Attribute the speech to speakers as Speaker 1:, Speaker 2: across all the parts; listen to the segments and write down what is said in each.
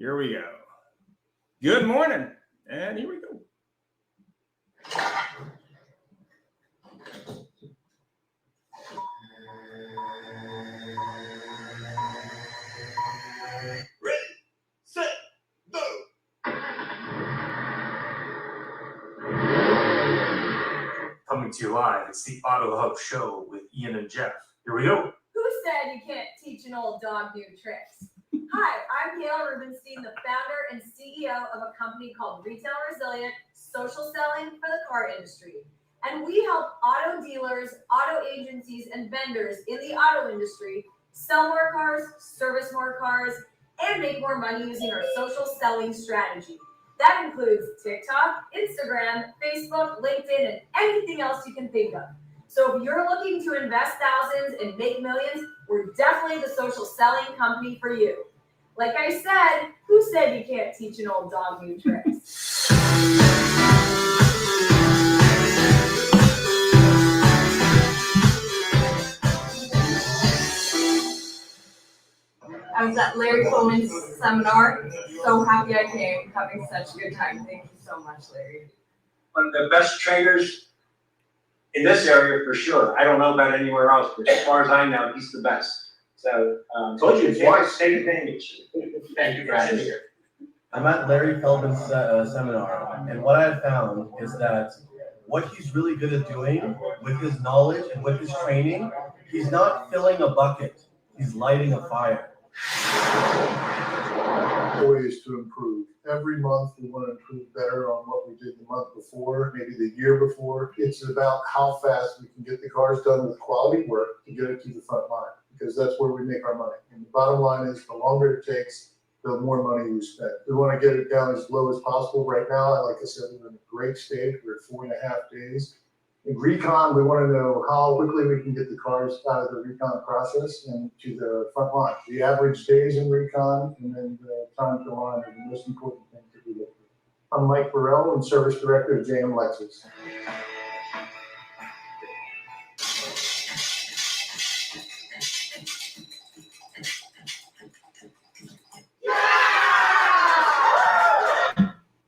Speaker 1: Here we go. Good morning. And here we go.
Speaker 2: Ready, set, go. Coming to you live, it's the AutoHub show with Ian and Jeff. Here we go.
Speaker 3: Who said you can't teach an old dog new tricks? Hi, I'm Gail Rubenstein, the founder and CEO of a company called Retail Resilient, social selling for the car industry. And we help auto dealers, auto agencies, and vendors in the auto industry sell more cars, service more cars, and make more money using our social selling strategy. That includes TikTok, Instagram, Facebook, LinkedIn, and anything else you can think of. So if you're looking to invest thousands and make millions, we're definitely the social selling company for you. Like I said, who said you can't teach an old dog new tricks?
Speaker 4: I was at Larry Coleman's seminar. So happy I came, having such a good time. Thank you so much, Larry.
Speaker 5: One of the best trainers in this area for sure. I don't know about anywhere else, but as far as I know, he's the best. So,
Speaker 6: Told you,
Speaker 5: twice, take advantage. Thank you for having me here.
Speaker 6: I'm at Larry Feldman's seminar, and what I've found is that what he's really good at doing with his knowledge and with his training, he's not filling a bucket, he's lighting a fire.
Speaker 7: Ways to improve. Every month we want to improve better on what we did the month before, maybe the year before. It's about how fast we can get the cars done with quality work to get it to the front line, because that's where we make our money. And the bottom line is the longer it takes, the more money we spend. We want to get it down as low as possible. Right now, like I said, we're in a great stage. We're at 4.5 days. In recon, we want to know how quickly we can get the cars out of the recon process and to the front line. The average days in recon and then the time to line are the most important things that we look for. I'm Mike Burrell, and Service Director of JM Lexus.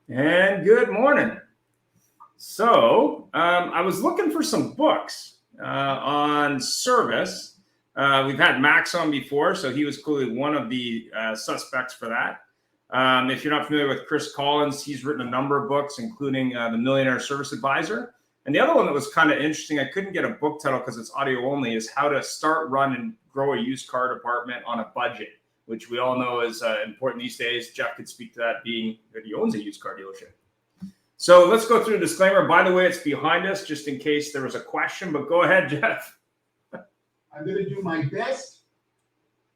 Speaker 1: And good morning. So I was looking for some books on service. We've had Max on before, so he was clearly one of the suspects for that. If you're not familiar with Chris Collins, he's written a number of books, including The Millionaire Service Advisor. And the other one that was kind of interesting, I couldn't get a book title because it's audio only, is How to Start, Run, and Grow a Used Car Department on a Budget, which we all know is important these days. Jeff could speak to that, being that he owns a used car dealership. So let's go through a disclaimer. By the way, it's behind us just in case there was a question, but go ahead, Jeff.
Speaker 8: I'm going to do my best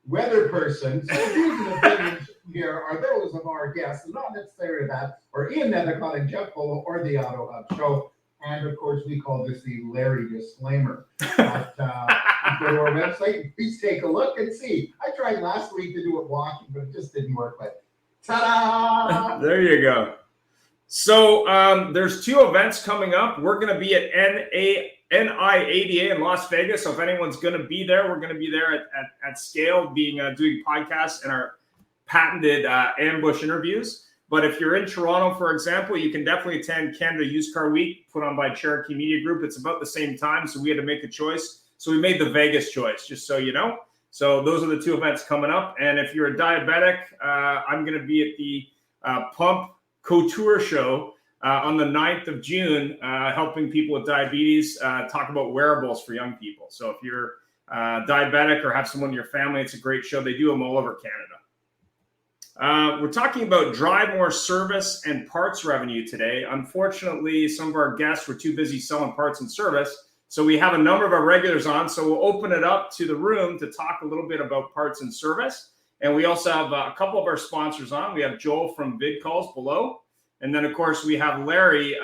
Speaker 8: weather person. So the views and opinions here are those of our guests, and not necessarily that, or Ian Nethercott and Jeff Polo, or the AutoHub show. And of course, we call this the Larry disclaimer. But go to our website and please take a look and see. I tried last week to do it walking, but it just didn't work. But ta-da!
Speaker 1: There you go. So there's two events coming up. We're going to be at NIADA in Las Vegas. So if anyone's going to be there, we're going to be there at scale, doing podcasts and our patented ambush interviews. But if you're in Toronto, for example, you can definitely attend Canada Used Car Week, put on by Cherokee Media Group. It's about the same time, so we had to make a choice. So we made the Vegas choice, just so you know. So those are the two events coming up. And if you're a diabetic, I'm going to be at the Pump Couture Show on the 9th of June, helping people with diabetes talk about wearables for young people. So if you're diabetic or have someone in your family, it's a great show. They do them all over Canada. We're talking about drive more service and parts revenue today. Unfortunately, some of our guests were too busy selling parts and service. So we have a number of our regulars on. So we'll open it up to the room to talk a little bit about parts and service. And we also have a couple of our sponsors on. We have Joel from VidCalls below. And then, of course, we have Larry,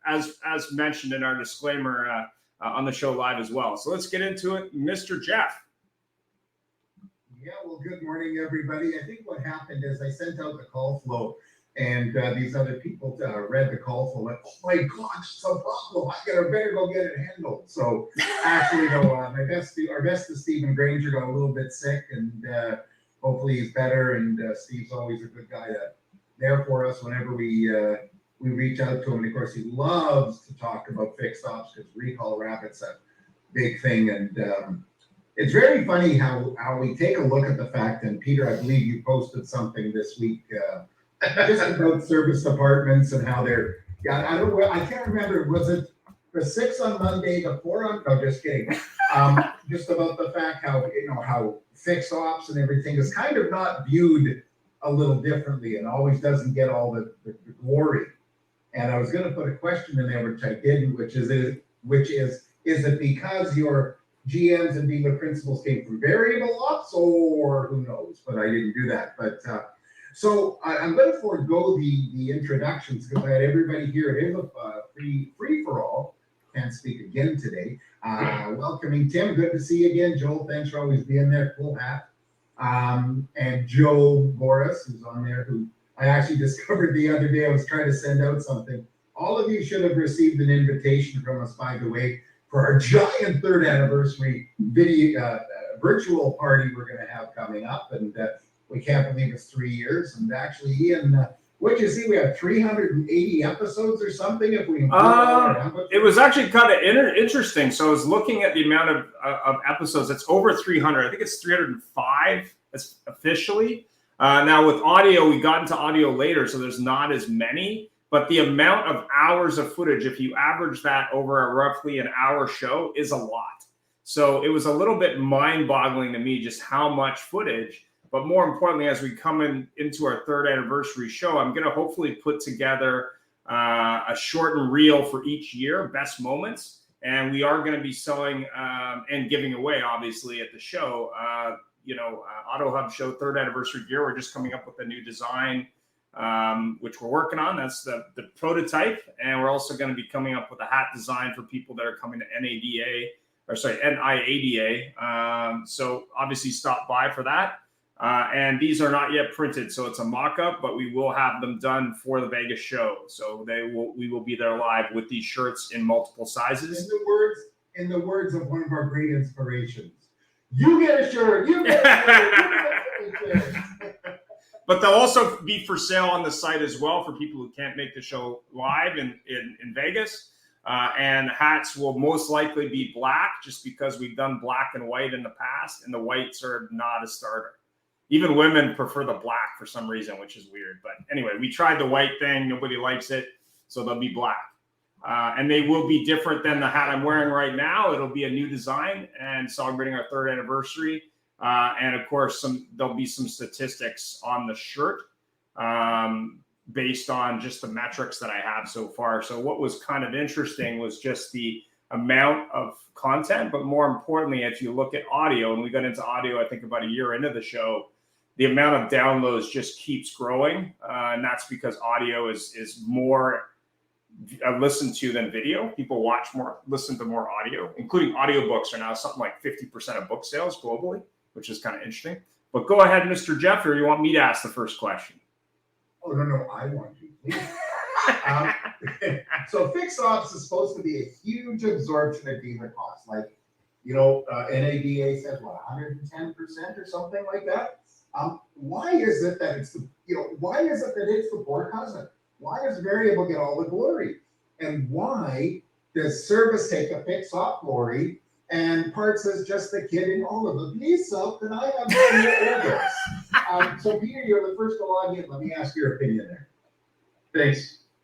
Speaker 1: as mentioned in our disclaimer, on the show live as well. So let's get into it. Mr. Jeff.
Speaker 8: Yeah, well, good morning, everybody. I think what happened is I sent out the call flow, and these other people read the call flow. Like, oh my gosh, it's a problem. I better go get it handled. So actually, no, our best is Stephen Granger got a little bit sick, and hopefully he's better. And Steve's always a good guy there for us whenever we reach out to him. And of course, he loves to talk about fixed ops because recall rabbit's a big thing. And it's very funny how we take a look at the fact, and Peter, I believe you posted something this week just about service departments and how they're, I can't remember, was it the 6 on Monday, the 4 on, no, just kidding. Just about the fact how fixed ops and everything is kind of not viewed a little differently and always doesn't get all the glory. And I was going to put a question in there, which I didn't, which is it because your GMs and dealer principals came from variable ops, or who knows? But I didn't do that. But so I'm going to forego the introductions because I had everybody here. It is a free for all. Can't speak again today. Welcoming Tim. Good to see you again, Joel. Thanks for always being there. Full hat. And Joe Boris, who's on there, who I actually discovered the other day. I was trying to send out something. All of you should have received an invitation from us, by the way, for our giant 3rd anniversary video virtual party we're going to have coming up. And we can't believe it's 3 years. And actually, Ian, what'd you see? We have 380 episodes or something. If we
Speaker 1: it was actually kind of interesting. So I was looking at the amount of episodes. It's over 300. I think it's 305 officially. Now with audio, we got into audio later, so there's not as many. But the amount of hours of footage, if you average that over a roughly an hour show, is a lot. So it was a little bit mind-boggling to me just how much footage. But more importantly, as we come into our 3rd anniversary show, I'm going to hopefully put together a shortened reel for each year, best moments. And we are going to be selling and giving away, obviously, at the show, AutoHub show 3rd anniversary gear. We're just coming up with a new design, which we're working on. That's the prototype. And we're also going to be coming up with a hat design for people that are coming to NIADA. So obviously stop by for that. And these are not yet printed, so it's a mock-up, but we will have them done for the Vegas show. So we will be there live with these shirts in multiple sizes.
Speaker 8: In the words of one of our great inspirations, you get a shirt, you get a shirt.
Speaker 1: But they'll also be for sale on the site as well for people who can't make the show live in Vegas. And hats will most likely be black, just because we've done black and white in the past, and the whites are not a starter. Even women prefer the black for some reason, which is weird. But anyway, we tried the white thing. Nobody likes it, so they'll be black. And they will be different than the hat I'm wearing right now. It'll be a new design and celebrating our 3rd anniversary. And of course, there'll be some statistics on the shirt based on just the metrics that I have so far. So what was kind of interesting was just the amount of content, but more importantly, if you look at audio, and we got into audio, I think about a year into the show, the amount of downloads just keeps growing. And that's because audio is more listened to than video. People listen to more audio, including audiobooks are now something like 50% of book sales globally, which is kind of interesting. But go ahead, Mr. Jeff, or you want me to ask the first question?
Speaker 8: Oh, no, I want you, please. So fixed ops is supposed to be a huge absorption of dealer costs. Like, NADA said, 110% or something like that? Why is it that it's the poor cousin? Why does variable get all the glory? And why does service take the fixed op glory and parts is just the kid in all of them? Please, so can I have some So Peter, you're the first to log in. Let me ask your opinion there.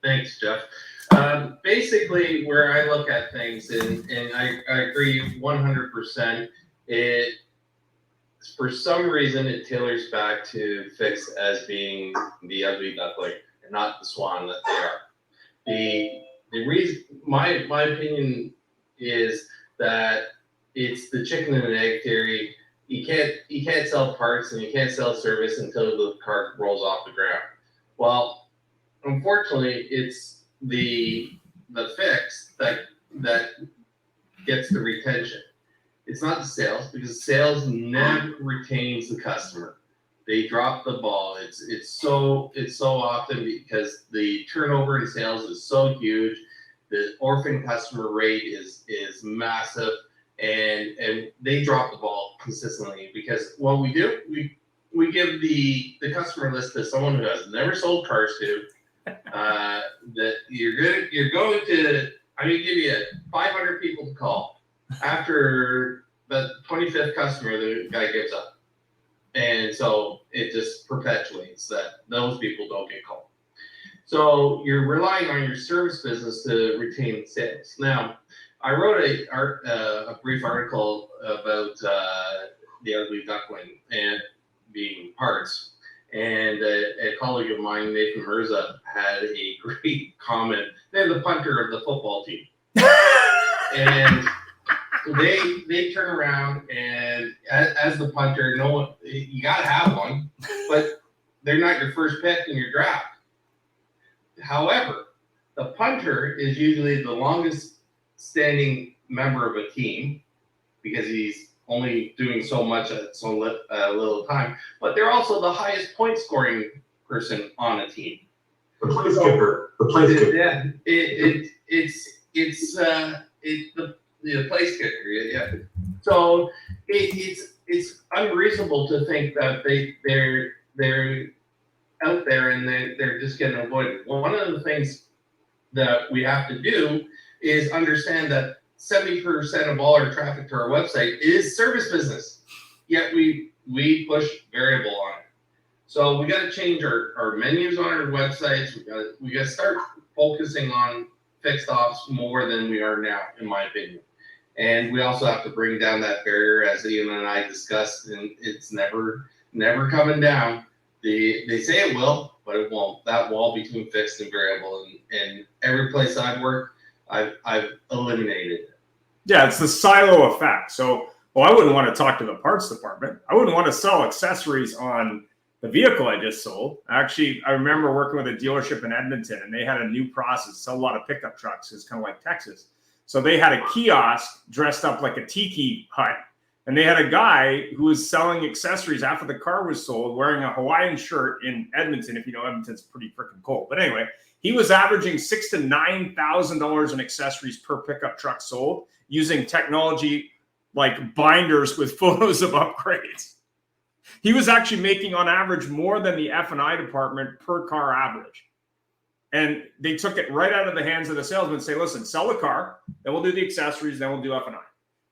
Speaker 9: Thanks, Jeff. Basically, where I look at things, and I agree 100%, for some reason, it tailors back to fixed as being the ugly duckling and not the swan that they are. The reason, my opinion is that it's the chicken and egg theory. You can't sell parts and you can't sell service until the car rolls off the ground. Well, unfortunately, it's the fix that gets the retention. It's not the sales, because sales never retains the customer. They drop the ball. It's so often because the turnover in sales is so huge. The orphan customer rate is massive, and they drop the ball consistently, because what we do, we give the customer list to someone who has never sold cars to. That you're going to. I'm gonna give you 500 people to call. After the 25th customer, the guy gives up, and so it just perpetuates that those people don't get called. So you're relying on your service business to retain sales. Now, I wrote a brief article about the ugly duckling and being parts. And a colleague of mine, Nathan Mirza, had a great comment. They're the punter of the football team. And they turn around and as the punter, you got to have one, but they're not your first pick in your draft. However, the punter is usually the longest standing member of a team because he's only doing so much at so little time, but they're also the highest point scoring person on a team.
Speaker 2: The place kicker. The place kicker.
Speaker 9: Yeah, it's the place kicker. Yeah. So it's unreasonable to think that they're out there and they're just getting avoided. One of the things that we have to do is understand that 70% of all our traffic to our website is service business, yet we push variable on it. So we got to change our menus on our websites. We got to start focusing on fixed ops more than we are now, in my opinion. And we also have to bring down that barrier, as Ian and I discussed, and it's never coming down. They say it will, but it won't. That wall between fixed and variable, and every place I've worked, I've eliminated it.
Speaker 1: Yeah, it's the silo effect. So, I wouldn't want to talk to the parts department. I wouldn't want to sell accessories on the vehicle I just sold. Actually, I remember working with a dealership in Edmonton, and they had a new process, sell a lot of pickup trucks. It's kind of like Texas. So they had a kiosk dressed up like a tiki hut, and they had a guy who was selling accessories after the car was sold, wearing a Hawaiian shirt in Edmonton. If you know, Edmonton's pretty freaking cold. But anyway, he was averaging $6,000 to $9,000 in accessories per pickup truck sold, using technology like binders with photos of upgrades. He was actually making on average more than the F&I department per car average. And they took it right out of the hands of the salesman and say, listen, sell the car, then we'll do the accessories, then we'll do F&I.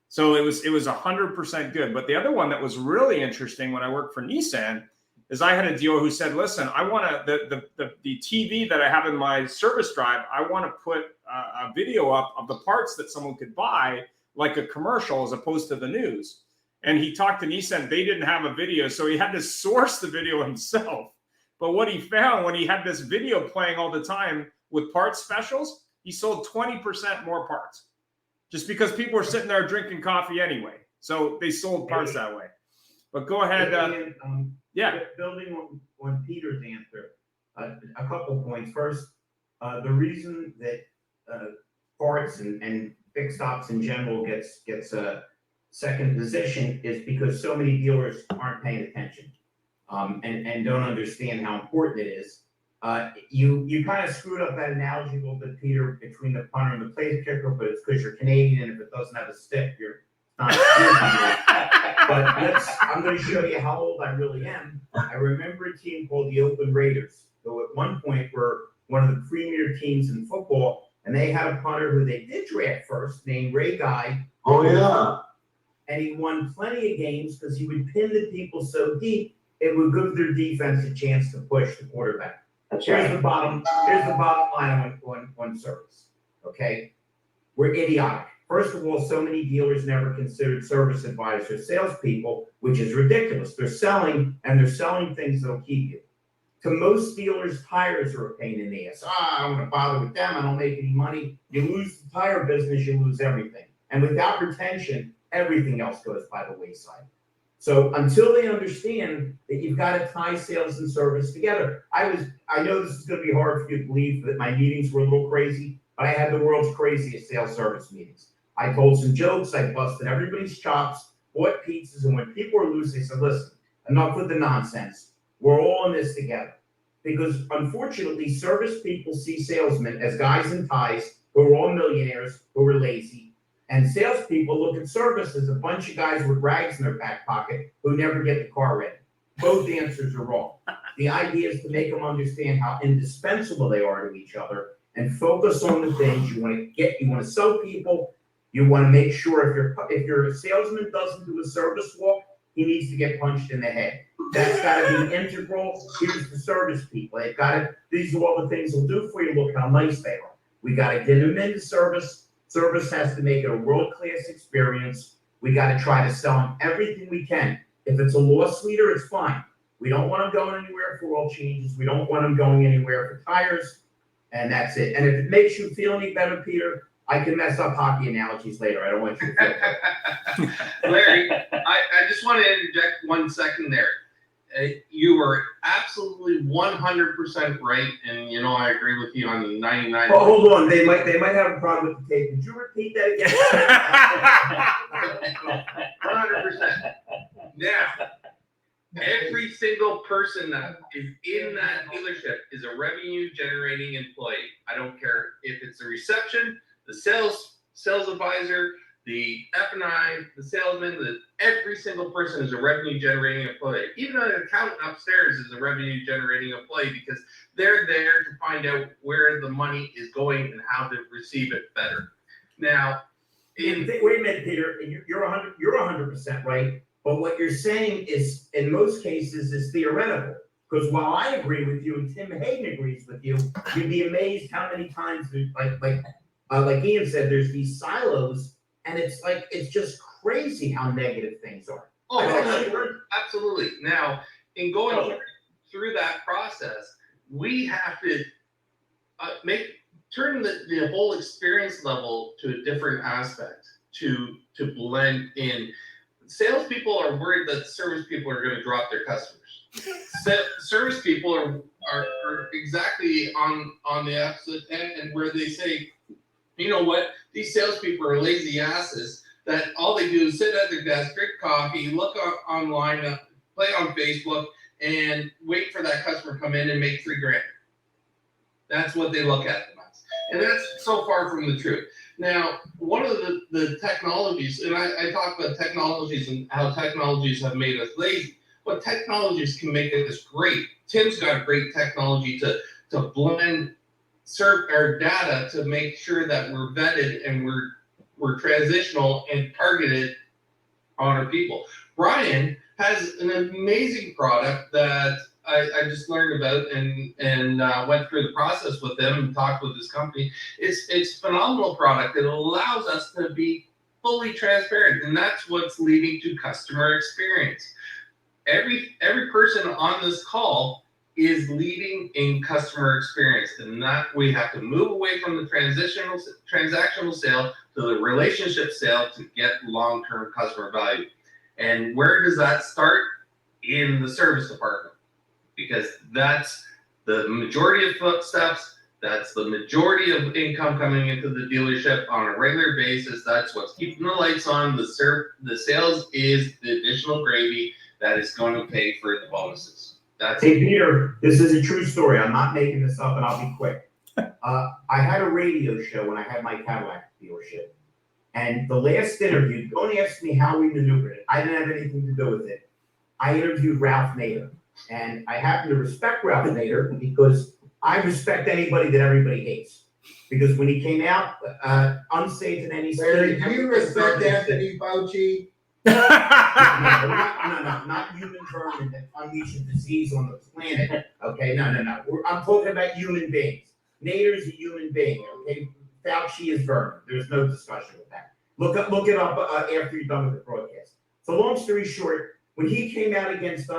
Speaker 1: So it was 100% good. But the other one that was really interesting when I worked for Nissan is I had a dealer who said, listen, I want to, the TV that I have in my service drive, I want to put a video up of the parts that someone could buy, like a commercial as opposed to the news. And he talked to Nissan, they didn't have a video, so he had to source the video himself. But what he found when he had this video playing all the time with parts specials, he sold 20% more parts just because people were sitting there drinking coffee anyway. So they sold parts that way. But go ahead.
Speaker 10: Building on Peter's answer, a couple points. First, the reason that parts and fixed ops in general gets a second position is because so many dealers aren't paying attention and don't understand how important it is. You kind of screwed up that analogy a little bit, Peter, between the punter and the place kicker, but it's because you're Canadian, and if it doesn't have a stick, you're not. But I'm going to show you how old I really am. I remember a team called the Oakland Raiders, who at one point were one of the premier teams in football, and they had a punter who they did draft first, named Ray Guy.
Speaker 2: Oh, yeah.
Speaker 10: And he won plenty of games because he would pin the people so deep, it would give their defense a chance to push the quarterback. Here's the bottom line on service. Okay, we're idiotic. First of all, so many dealers never considered service advisors salespeople, which is ridiculous. They're selling things that'll keep you. To most dealers, tires are a pain in the ass. I don't want to bother with them. I don't make any money. You lose the tire business, you lose everything. And without retention, everything else goes by the wayside. So until they understand that you've got to tie sales and service together, I know this is going to be hard for you to believe that my meetings were a little crazy, but I had the world's craziest sales service meetings. I told some jokes, I busted everybody's chops, bought pizzas, and when people were loose, they said, listen, enough with the nonsense. We're all in this together. Because unfortunately, service people see salesmen as guys in ties who are all millionaires, who are lazy. And salespeople look at service as a bunch of guys with rags in their back pocket who never get the car ready. both answers are wrong. The idea is to make them understand how indispensable they are to each other and focus on the things you want to get. You want to sell people. You want to make sure if your salesman doesn't do a service walk, he needs to get punched in the head. That's got to be integral. Here's the service people. They've got to. These are all the things they'll do for you. Look how nice they are. We got to get them into service. Service has to make it a world-class experience. We got to try to sell them everything we can. If it's a loss leader, it's fine. We don't want them going anywhere for oil changes. We don't want them going anywhere for tires. And that's it. And if it makes you feel any better, Peter, I can mess up hockey analogies later. I don't want you to feel bad.
Speaker 9: Larry, I just want to interject 1 second there. You are absolutely 100% right, and I agree with you on 99.
Speaker 10: Well, hold on. They might have a problem with the tape. Did you repeat that again?
Speaker 9: 100%. Now, every single person that is in that dealership is a revenue-generating employee. I don't care if it's the reception, the sales advisor, the F&I, the salesman. Every single person is a revenue-generating employee. Even an accountant upstairs is a revenue-generating employee because they're there to find out where the money is going and how to receive it better. Now,
Speaker 10: wait a minute, Peter. You're 100% right. But what you're saying is, in most cases, is theoretical. Because while I agree with you and Tim Hayden agrees with you, you'd be amazed how many times, like Ian said, there's these silos, and it's just crazy how negative things are.
Speaker 9: Oh, absolutely. Now, in going through that process, we have to turn the whole experience level to a different aspect to blend in. Salespeople are worried that service people are going to drop their customers. Service people are exactly on the opposite end, and where they say, you know what, these salespeople are lazy asses that all they do is sit at their desk, drink coffee, look online, play on Facebook, and wait for that customer to come in and make $3,000. That's what they look at. And that's so far from the truth. Now, one of the technologies, and I talk about technologies and how technologies have made us lazy, but technologies can make us great. Tim's got great technology to blend our data to make sure that we're vetted and we're transitional and targeted on our people. Brian has an amazing product that I just learned about and went through the process with them and talked with this company. It's a phenomenal product. It allows us to be fully transparent, and that's what's leading to customer experience. Every person on this call is leading in customer experience, and that we have to move away from the transactional sale to the relationship sale to get long-term customer value. And where does that start? In the service department. Because that's the majority of footsteps, that's the majority of income coming into the dealership on a regular basis. That's what's keeping the lights on. The sales is the additional gravy that is going to pay for the bonuses.
Speaker 10: Hey, Peter, this is a true story. I'm not making this up, and I'll be quick. I had a radio show when I had my Cadillac dealership. And the last interview, don't ask me how we maneuvered it. I didn't have anything to do with it. I interviewed Ralph Nader. And I happen to respect Ralph Nader because I respect anybody that everybody hates. Because when he came out, unsafe in any
Speaker 8: Larry,
Speaker 10: state.
Speaker 8: do you respect Anthony Fauci?
Speaker 10: No, not human vermin that unleash a disease on the planet. Okay, no. I'm talking about human beings. Nader's a human being. Okay, Fauci is vermin. There's no discussion with that. Look it up after you're done with the broadcast. So long story short, when he came out against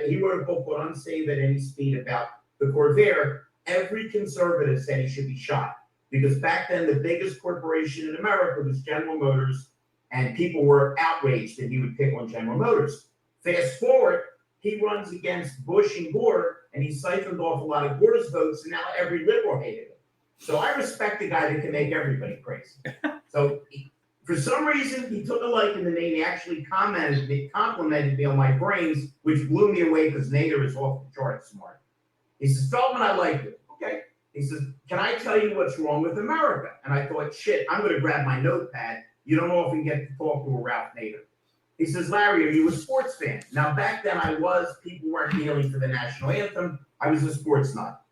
Speaker 10: he wrote a book called Unsaved at Any Speed about the Corvair. Every conservative said he should be shot because back then the biggest corporation in America was General Motors, and people were outraged that he would pick on General Motors. Fast forward, he runs against Bush and Gore, and he siphoned off a lot of Gore's votes, and now every liberal hated him. So I respect the guy that can make everybody crazy. So for some reason, he took a liking to me. He actually complimented me on my brains, which blew me away because Nader is off the charts smart. He says, Feldman, I like it. Okay. He says, can I tell you what's wrong with America? And I thought, shit, I'm going to grab my notepad. You don't often get to talk to a Ralph Nader. He says, Larry, are you a sports fan? Now, back then I was, people weren't kneeling for the national anthem. I was a sports nut.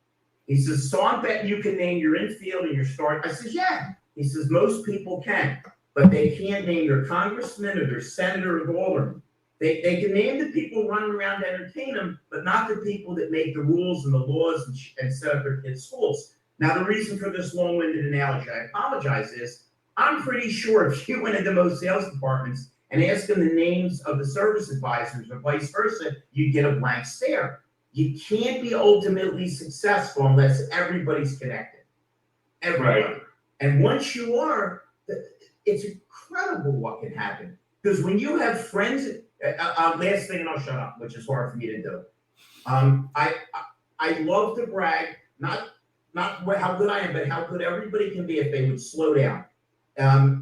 Speaker 10: He says, so I'm betting you can name your infield and your start. I says, yeah. He says, most people can, but they can't name their congressman or their senator or the alderman. They can name the people running around to entertain them, but not the people that make the rules and the laws and set up their kids' schools. Now, the reason for this long-winded analogy, I apologize, is I'm pretty sure if you went into most sales departments and asked them the names of the service advisors or vice versa, you'd get a blank stare. You can't be ultimately successful unless everybody's connected. Everybody.
Speaker 5: Right.
Speaker 10: And once you are, it's incredible what can happen. Because when you have friends, last thing and I'll shut up, which is hard for me to do. I love to brag, not how good I am, but how good everybody can be if they would slow down.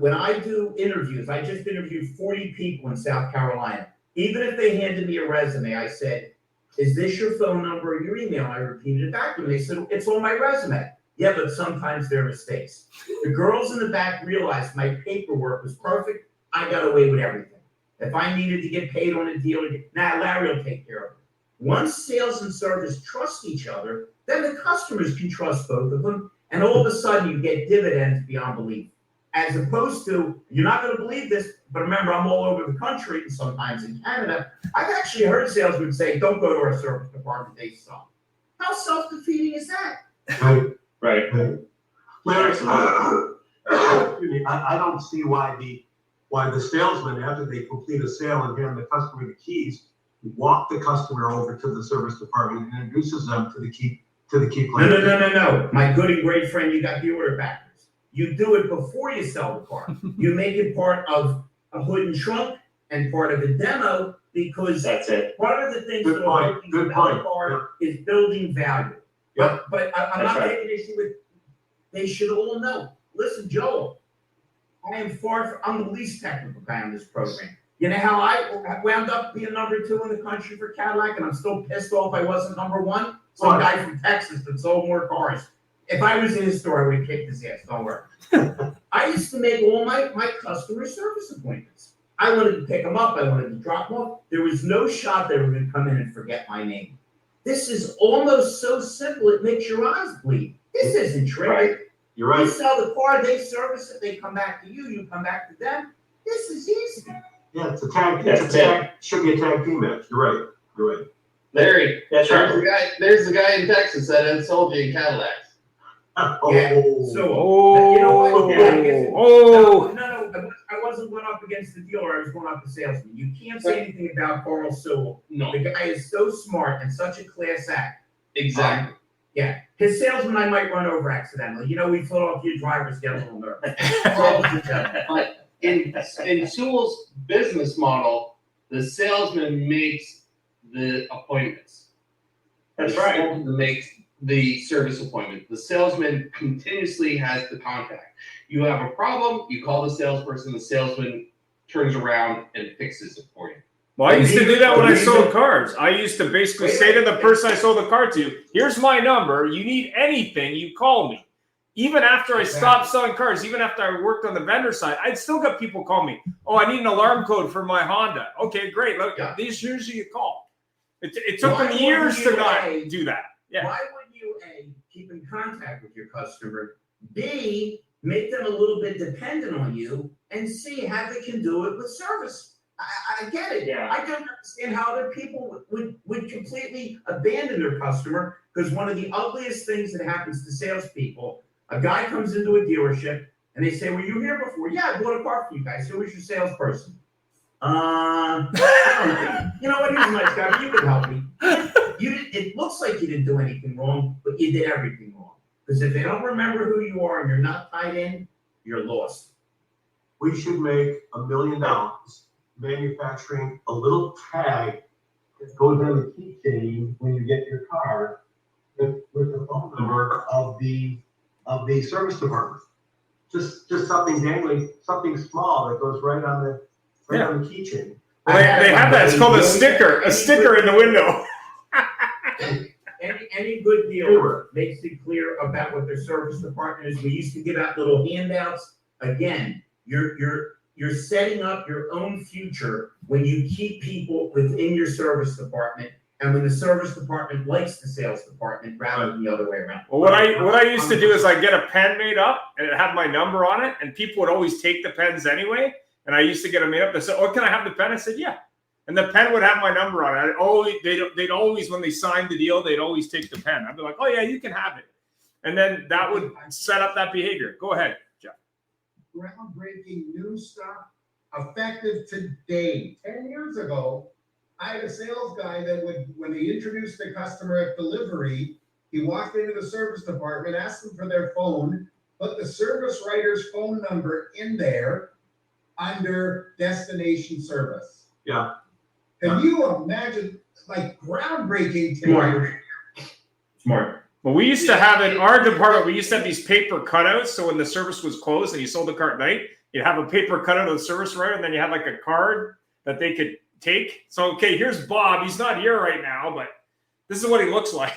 Speaker 10: When I do interviews, I just interviewed 40 people in South Carolina. Even if they handed me a resume, I said, is this your phone number or your email? I repeated it back to them. They said, it's on my resume. Yeah, but sometimes there are mistakes. The girls in the back realized my paperwork was perfect. I got away with everything. If I needed to get paid on a deal, Larry will take care of it. Once sales and service trust each other, then the customers can trust both of them, and all of a sudden you get dividends beyond belief. As opposed to, you're not going to believe this, but remember, I'm all over the country and sometimes in Canada. I've actually heard salesmen say, don't go to our service department, they suck. How self-defeating is that?
Speaker 5: Right.
Speaker 11: Larry, I don't see why the salesman, after they complete a sale and hand the customer the keys, walk the customer over to the service department and introduces them to the key player.
Speaker 10: No. My good and great friend, you got the order backwards. You do it before you sell the car. You make it part of a hood and trunk and part of a demo because
Speaker 5: That's it.
Speaker 10: part of the things
Speaker 11: Good
Speaker 10: that
Speaker 11: point.
Speaker 10: are
Speaker 11: Good
Speaker 10: about
Speaker 11: point.
Speaker 10: the car is building value.
Speaker 5: Yep.
Speaker 10: But I'm
Speaker 5: That's
Speaker 10: not
Speaker 5: right.
Speaker 10: taking issue with, they should all know. Listen, Joel, I'm the least technical guy on this program. You know how I wound up being number 2 in the country for Cadillac, and I'm still pissed off I wasn't number 1? Some guy from Texas that sold more cars. If I was in his store, I would have kicked his ass, don't worry. I used to make all my customer service appointments. I wanted to pick them up, I wanted to drop them off. There was no shot they were going to come in and forget my name. This is almost so simple, it makes your eyes bleed. This isn't tricky.
Speaker 5: Right.
Speaker 11: You're right.
Speaker 10: You sell the car, they service it, they come back to you, you come back to them. This is easy.
Speaker 11: Yeah, it's a tag.
Speaker 5: That's it.
Speaker 11: Should be a tag team match. You're right.
Speaker 9: Larry,
Speaker 5: That's right.
Speaker 9: there's the guy in Texas that had sold you in Cadillacs.
Speaker 10: Yeah, so,
Speaker 1: Oh,
Speaker 10: you know what?
Speaker 1: oh.
Speaker 10: I wasn't going up against the dealer, I was going up the salesman. You can't say anything about Carl Sewell.
Speaker 9: No,
Speaker 10: The guy is so smart and such a class act.
Speaker 9: exactly.
Speaker 10: Yeah, his salesman I might run over accidentally. You know, we Philadelphia drivers get a little nervous. Carl's a gentleman.
Speaker 9: In Sewell's business model, the salesman makes the appointments.
Speaker 5: That's
Speaker 9: The
Speaker 5: right.
Speaker 9: salesman makes the service appointment. The salesman continuously has the contact. You have a problem, you call the salesperson, the salesman turns around and fixes it for you.
Speaker 1: Well, I used to do that when I sold cars. I used to basically say to the person I sold the car to, here's my number. You need anything, you call me. Even after I stopped selling cars, even after I worked on the vendor side, I'd still got people call me. Oh, I need an alarm code for my Honda. Okay, great. Look, here's who you call. It took them years to not do that. Yeah.
Speaker 10: Why would you, A, keep in contact with your customer, B, make them a little bit dependent on you, and C, how they can do it with service? I get it.
Speaker 5: Yeah.
Speaker 10: I don't understand how other people would completely abandon their customer, because one of the ugliest things that happens to salespeople, a guy comes into a dealership and they say, were you here before? Yeah, I bought a car for you guys. Who was your salesperson? I don't know. You know what? He's a nice guy, but you can help me. It looks like you didn't do anything wrong, but you did everything wrong. Because if they don't remember who you are and you're not tied in, you're lost.
Speaker 11: We should make $1 million manufacturing a little tag that goes on the keychain when you get your car with the phone number of the service department. Just something dangling, something small that goes right on the keychain.
Speaker 1: Well, they have that. It's called a sticker in the window.
Speaker 10: Any good dealer makes it clear about what their service department is. We used to give out little handouts. Again, your you're setting up your own future when you keep people within your service department, and when the service department likes the sales department rather than the other way around.
Speaker 1: Well, what I used to do is I get a pen made up and it had my number on it, and people would always take the pens anyway. And I used to get them made up. They said, "Oh, can I have the pen?" I said, "Yeah." And the pen would have my number on it. They'd always, when they signed the deal, they'd always take the pen. I'd be like, "Oh yeah, you can have it," and then that would set up that behavior. Go ahead, Jeff.
Speaker 8: Groundbreaking new stuff, effective today. 10 years ago, I had a sales guy that would, when he introduced the customer at delivery, he walked into the service department, asked them for their phone, put the service writer's phone number in there under destination service.
Speaker 11: Yeah.
Speaker 8: Can you imagine, like, groundbreaking
Speaker 10: Smart. Smart.
Speaker 1: Well, we used to have in our department, we used to have these paper cutouts. So when the service was closed and you sold the car at night, you'd have a paper cutout of the service writer, and then you had like a card that they could take. So, okay, here's Bob. He's not here right now, but this is what he looks like.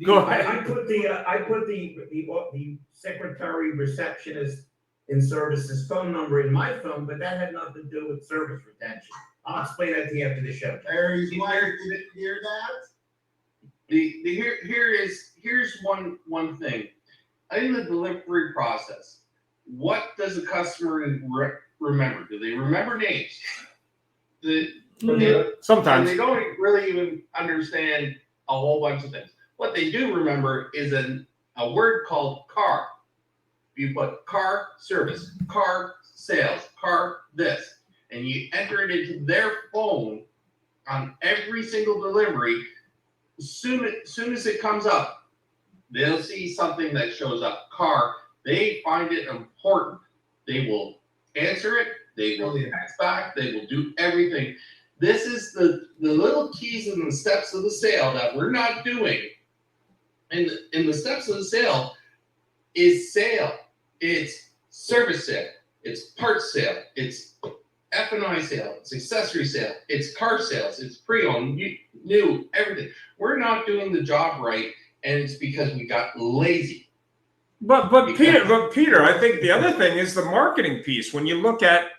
Speaker 1: Go ahead.
Speaker 10: I put the secretary receptionist in services phone number in my phone, but that had nothing to do with service retention. I'll explain that to you after the show.
Speaker 8: Larry's wife didn't hear that?
Speaker 9: Here's one thing. In the delivery process, what does a customer remember? Do they remember names?
Speaker 1: Sometimes.
Speaker 9: And they don't really even understand a whole bunch of things. What they do remember is a word called car. You put car service, car sales, car this, and you enter it into their phone on every single delivery. Soon as it comes up, they'll see something that shows up, car. They find it important. They will answer it. They will text back. They will do everything. This is the little keys and the steps of the sale that we're not doing. And the steps of the sale is sale. It's service sale. It's parts sale. It's F&I sale. It's accessory sale. It's car sales. It's pre-owned, new, everything. We're not doing the job right, and it's because we got lazy.
Speaker 1: But Peter, I think the other thing is the marketing piece. When you look at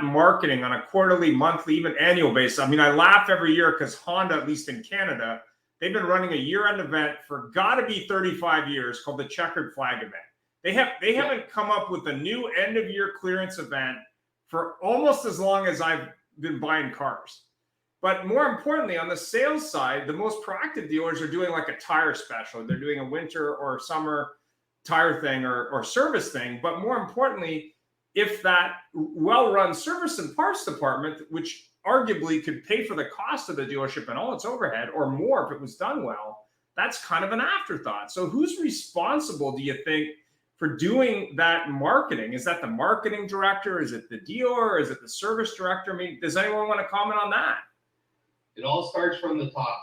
Speaker 1: marketing on a quarterly, monthly, even annual basis, I mean, I laugh every year because Honda, at least in Canada, they've been running a year-end event for gotta be 35 years called the Checkered Flag event. They haven't come up with a new end-of-year clearance event for almost as long as I've been buying cars. But more importantly, on the sales side, the most proactive dealers are doing like a tire special. They're doing a winter or summer tire thing or service thing. But more importantly, if that well-run service and parts department, which arguably could pay for the cost of the dealership and all its overhead or more if it was done well, that's kind of an afterthought. So who's responsible, do you think, for doing that marketing? Is that the marketing director? Is it the dealer? Is it the service director? I mean, does anyone want to comment on that?
Speaker 9: It all starts from the top.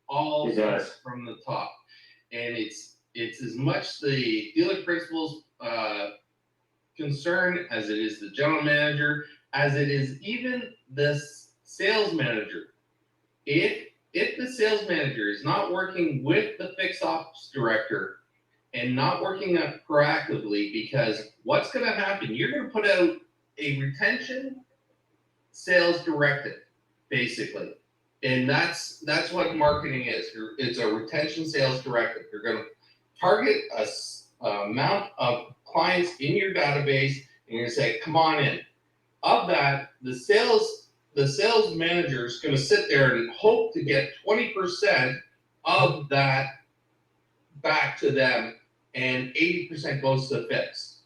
Speaker 9: All starts from the top. And it's as much the dealer principal's concern as it is the general manager, as it is even the sales manager. If the sales manager is not working with the fixed ops director and not working up proactively, because what's going to happen, you're going to put out a retention sales directive, basically. And that's what marketing is. It's a retention sales directive. You're going to target a amount of clients in your database, and you're going to say, come on in. Of that, the sales manager is going to sit there and hope to get 20% of that back to them, and 80% goes to fix.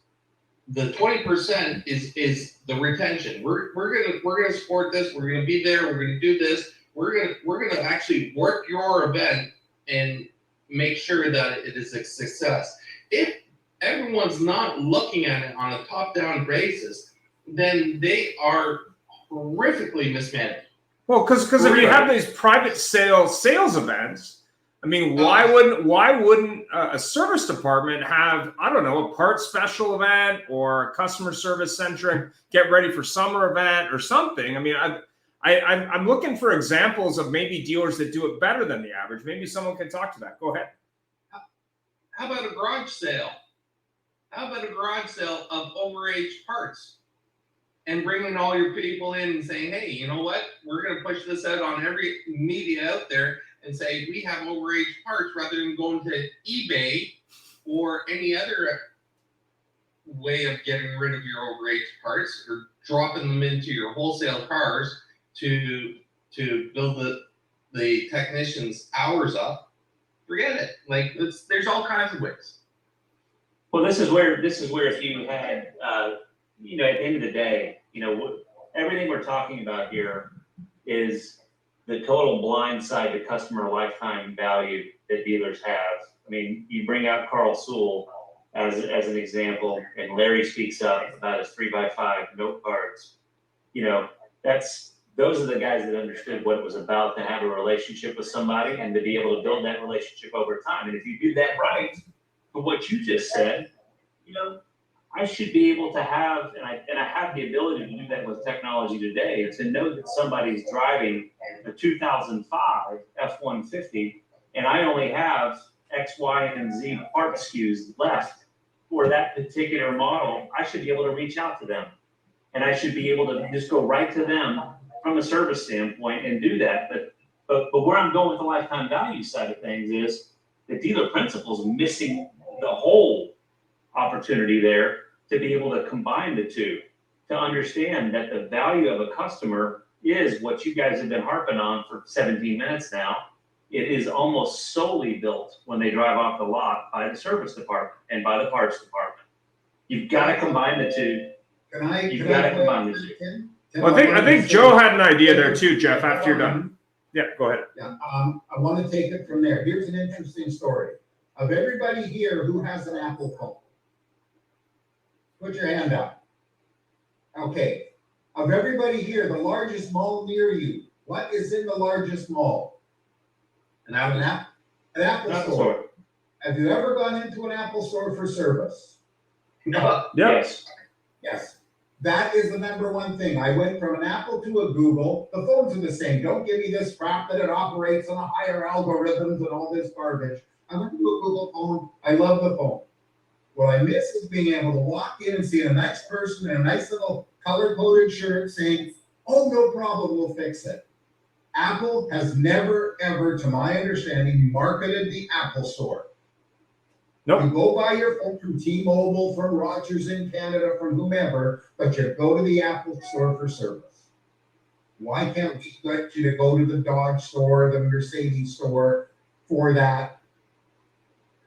Speaker 9: The 20% is the retention. We're gonna support this. We're gonna be there. We're gonna do this. We're gonna actually work your event and make sure that it is a success. If everyone's not looking at it on a top-down basis, then they are horrifically mismanaged.
Speaker 1: Well, because if you have these private sales events, I mean, why wouldn't a service department have, I don't know, a parts special event or a customer service centric get ready for summer event or something? I mean, I'm looking for examples of maybe dealers that do it better than the average. Maybe someone can talk to that. Go ahead.
Speaker 9: How about a garage sale? How about a garage sale of overaged parts? And bringing all your people in and saying, hey, you know what? We're going to push this out on every media out there and say we have overaged parts, rather than going to eBay or any other way of getting rid of your overaged parts, or dropping them into your wholesale cars to build the technicians' hours up. Forget it. Like, there's all kinds of ways.
Speaker 12: Well, this is where if you had, at the end of the day, everything we're talking about here is the total blind side to customer lifetime value that dealers have. I mean, you bring out Carl Sewell as an example, and Larry speaks up about his 3x5 note cards. Those are the guys that understood what it was about to have a relationship with somebody and to be able to build that relationship over time. And if you do that right, for what you just said, I should be able to have, and I have the ability to do that with technology today, to know that somebody's driving a 2005 F-150, and I only have X, Y, and Z part SKUs left for that particular model. I should be able to reach out to them, and I should be able to just go right to them from a service standpoint and do that. But where I'm going with the lifetime value side of things is the dealer principal's missing the whole opportunity there to be able to combine the two, to understand that the value of a customer is what you guys have been harping on for 17 minutes now. It is almost solely built when they drive off the lot by the service department and by the parts department. You've got to combine the two. You've got to combine the two.
Speaker 1: Well, I think Joe had an idea there too, Jeff, after you're done. Yeah, go ahead.
Speaker 8: Yeah, I want to take it from there. Here's an interesting story. Of everybody here who has an Apple phone, put your hand up. Okay. Of everybody here, the largest mall near you, what is in the largest mall? An Apple store. Have you ever gone into an Apple store for service?
Speaker 12: No. Yes.
Speaker 8: Yes. That is the number one thing. I went from an Apple to a Google. The phones are the same. Don't give me this crap that it operates on a higher algorithms and all this garbage. I went to a Google phone. I love the phone. What I miss is being able to walk in and see a nice person in a nice little color-coded shirt saying, oh, no problem, we'll fix it. Apple has never, ever, to my understanding, marketed the Apple Store.
Speaker 1: Nope.
Speaker 8: You go buy your phone from T-Mobile, from Rogers in Canada, from whomever, but you go to the Apple Store for service. Why can't we get you to go to the Dodge store, the Mercedes store for that,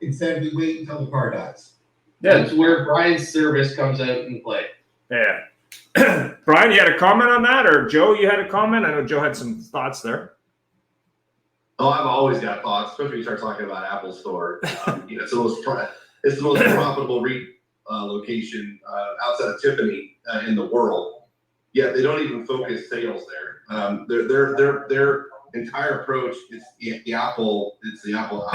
Speaker 8: instead of we wait until the car dies?
Speaker 9: That's where Brian's service comes out in play.
Speaker 1: Yeah. Brian, you had a comment on that, or Joe, you had a comment? I know Joe had some thoughts there.
Speaker 11: Oh, I've always got thoughts, especially when you start talking about Apple Store. It's the most profitable location outside of Tiffany in the world. Yet they don't even focus sales there. Their entire approach is the Apple. It's the Apple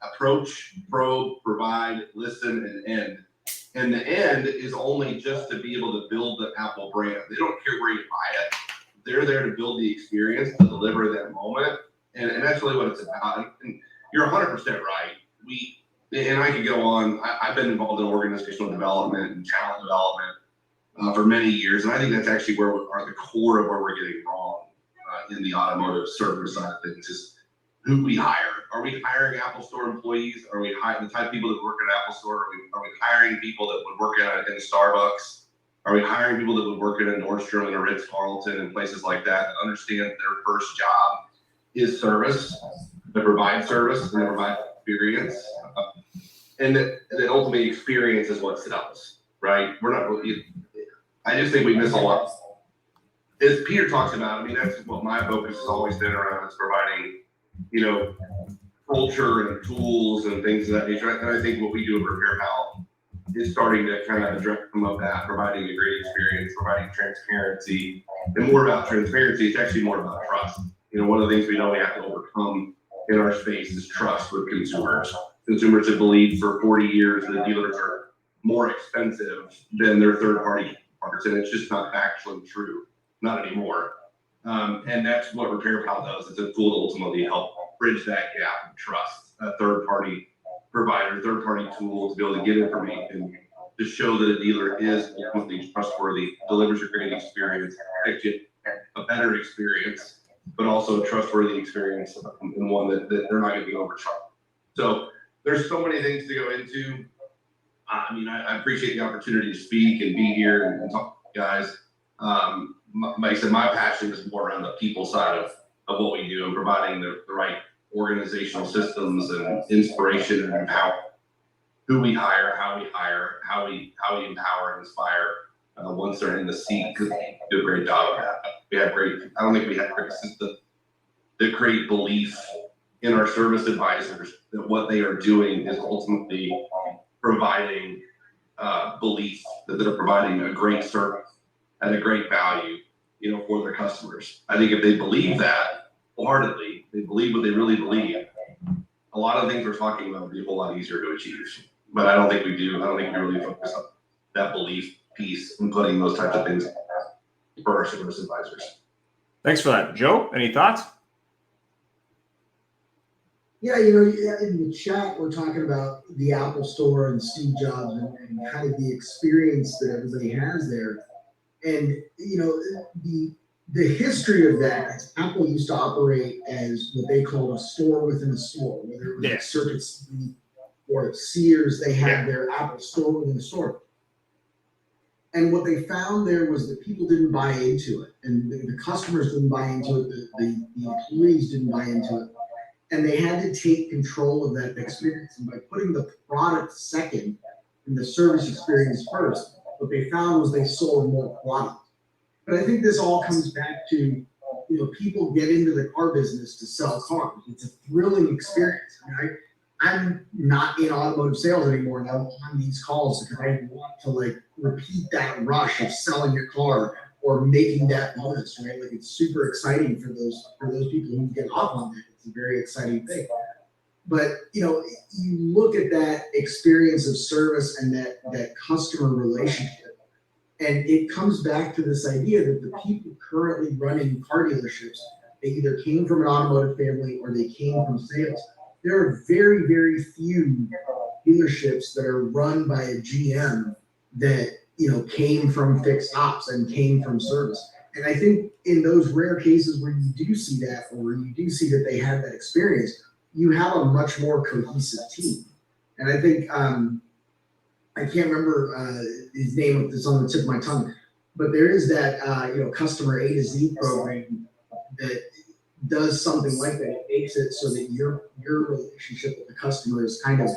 Speaker 11: approach, probe, provide, listen, and end. And the end is only just to be able to build the Apple brand. They don't care where you buy it. They're there to build the experience, to deliver that moment. And that's really what it's about. And you're 100% right. And I could go on. I've been involved in organizational development and talent development for many years. And I think that's actually where are the core of where we're getting wrong in the automotive service side of things is who we hire. Are we hiring Apple Store employees? Are we hiring the type of people that work at Apple Store? Are we hiring people that would work in Starbucks? Are we hiring people that would work in a Nordstrom and a Ritz-Carlton and places like that understand their first job is service, to provide service and to provide experience, and that ultimately experience is what sells, right? We're not really, I just think we miss a lot. As Peter talks about, I mean, that's what my focus has always been around, is providing, culture and tools and things of that nature. And I think what we do at Repair Pal is starting to kind of address some of that, providing a great experience, providing transparency, and more about transparency. It's actually more about trust. One of the things we know we have to overcome in our space is trust with consumers. Consumers have believed for 40 years that dealers are more expensive than their third-party parts, and it's just not factually true, not anymore. And that's what Repair Pal does. It's a tool to ultimately help bridge that gap of trust, a third-party provider, third-party tool to be able to get information
Speaker 13: to show that a dealer is ultimately trustworthy, delivers a great experience, actually a better experience, but also a trustworthy experience and one that they're not gonna be overcharged. So there's so many things to go into. I mean, I appreciate the opportunity to speak and be here and talk to you guys. Like I said, my passion is more around the people side of what we do and providing the right organizational systems and inspiration and empower who we hire, how we empower and inspire once they're in the seat, because we do a great job of that. I don't think we have great systems that create belief in our service advisors that what they are doing is ultimately providing belief that they're providing a great service at a great value, for their customers. I think if they believe that wholeheartedly, they believe what they really believe, a lot of things we're talking about would be a whole lot easier to achieve. But I don't think we do. I don't think we really focus on that belief piece and putting those types of things for our service advisors.
Speaker 1: Thanks for that. Joe, any thoughts?
Speaker 14: Yeah, in the chat, we're talking about the Apple Store and Steve Jobs and kind of the experience that everybody has there. And, the history of that is Apple used to operate as what they called a store within a store, whether it was like Circuit City or Sears, they had their Apple Store within a store. And what they found there was that people didn't buy into it, and the customers didn't buy into it, the employees didn't buy into it. And they had to take control of that experience. And by putting the product second and the service experience first, what they found was they sold more product. But I think this all comes back to, people get into the car business to sell cars. It's a thrilling experience. I'm not in automotive sales anymore, and I'm on these calls because I want to repeat that rush of selling your car or making that bonus, right? Like, it's super exciting for those people who get off on that. It's a very exciting thing. But you look at that experience of service and that customer relationship, and it comes back to this idea that the people currently running car dealerships, they either came from an automotive family or they came from sales. There are very, very few dealerships that are run by a GM that came from fixed ops and came from service. And I think in those rare cases where you do see that, or where you do see that they have that experience, you have a much more cohesive team. And I think I can't remember his name, it's on the tip of my tongue, but there is that customer A to Z program that does something like that. It makes it so that your relationship with the customer is kind of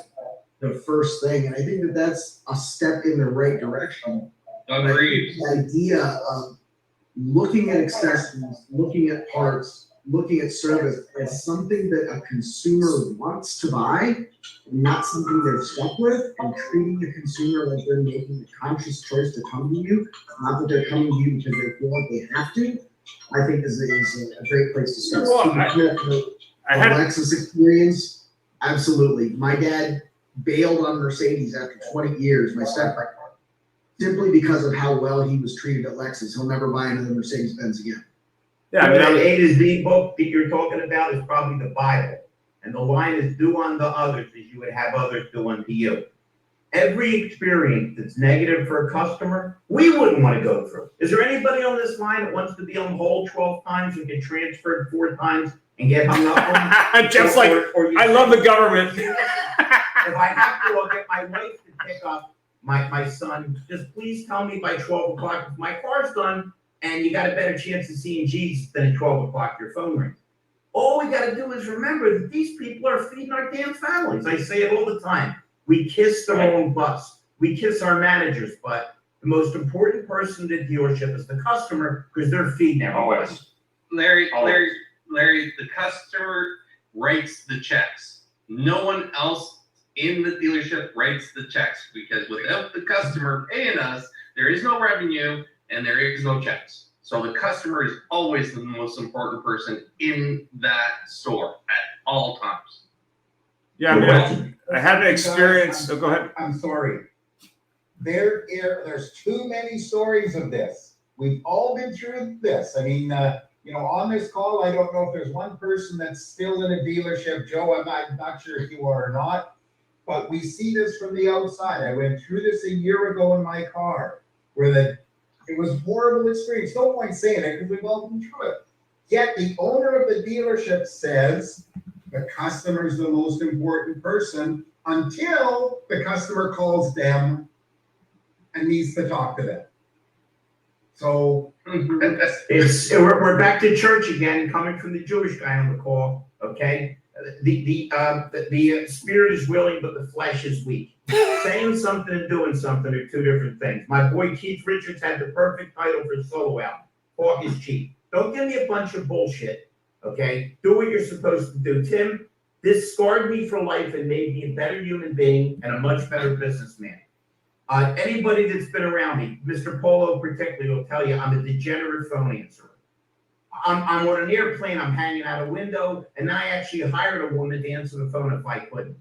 Speaker 14: the first thing. And I think that that's a step in the right direction.
Speaker 9: Agreed.
Speaker 14: The idea of looking at accessories, looking at parts, looking at service as something that a consumer wants to buy, not something they're stuck with, and treating the consumer like they're making a conscious choice to come to you, not that they're coming to you because they feel like they have to, I think is a great place to start.
Speaker 1: Well, I had
Speaker 14: Lexus experience, absolutely. My dad bailed on Mercedes after 20 years, my stepfather, simply because of how well he was treated at Lexus. He'll never buy another Mercedes-Benz again.
Speaker 10: Yeah, that A to Z book that you're talking about is probably the Bible. And the line is, do unto others as you would have others do unto you. Every experience that's negative for a customer, we wouldn't want to go through. Is there anybody on this line that wants to be on hold 12 times and get transferred 4 times and get hung up on?
Speaker 1: Just I love the government.
Speaker 10: If I have to, I'll get my wife to pick up my son. Just please tell me by 12 o'clock if my car's done, and you got a better chance of seeing Jesus than at 12 o'clock your phone rings. All we got to do is remember that these people are feeding our damn families. I say it all the time. We kiss the wrong bus. We kiss our managers, but the most important person in the dealership is the customer because they're feeding everybody.
Speaker 9: Larry, the customer writes the checks. No one else in the dealership writes the checks, because without the customer paying us, there is no revenue and there is no checks. So the customer is always the most important person in that store at all times.
Speaker 1: Yeah, I had an experience. Go ahead.
Speaker 8: I'm sorry. There's too many stories of this. We've all been through this. I mean, on this call, I don't know if there's one person that's still in a dealership. Joe, I'm not sure if you are or not. but we see this from the outside. I went through this a year ago in my car, where it was a horrible experience. No point saying it because we've all been through it. Yet the owner of the dealership says the customer is the most important person until the customer calls them and needs to talk to them. So
Speaker 10: we're back to church again, coming from the Jewish guy on the call. Okay, the spirit is willing, but the flesh is weak. Saying something and doing something are two different things. My boy Keith Richards had the perfect title for his solo album. Talk is cheap. Don't give me a bunch of bullshit. Okay, do what you're supposed to do. Tim, this scarred me for life and made me a better human being and a much better businessman. Anybody that's been around me, Mr. Polo particularly, will tell you I'm a degenerate phone answerer. I'm on an airplane, I'm hanging out a window, and I actually hired a woman to answer the phone if I couldn't.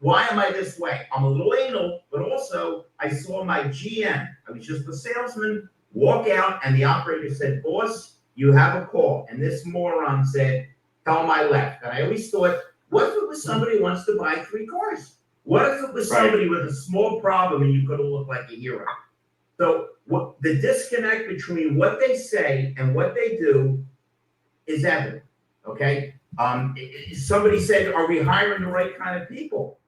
Speaker 10: Why am I this way? I'm a little anal, but also I saw my GM, I was just a salesman, walk out, and the operator said, boss, you have a call. And this moron said, tell him I left. And I always thought, what if it was somebody who wants to buy 3 cars? What if it was somebody with a small problem and you could have looked like a hero? So what the disconnect between what they say and what they do is evident, okay? Somebody said, are we hiring the right kind of people?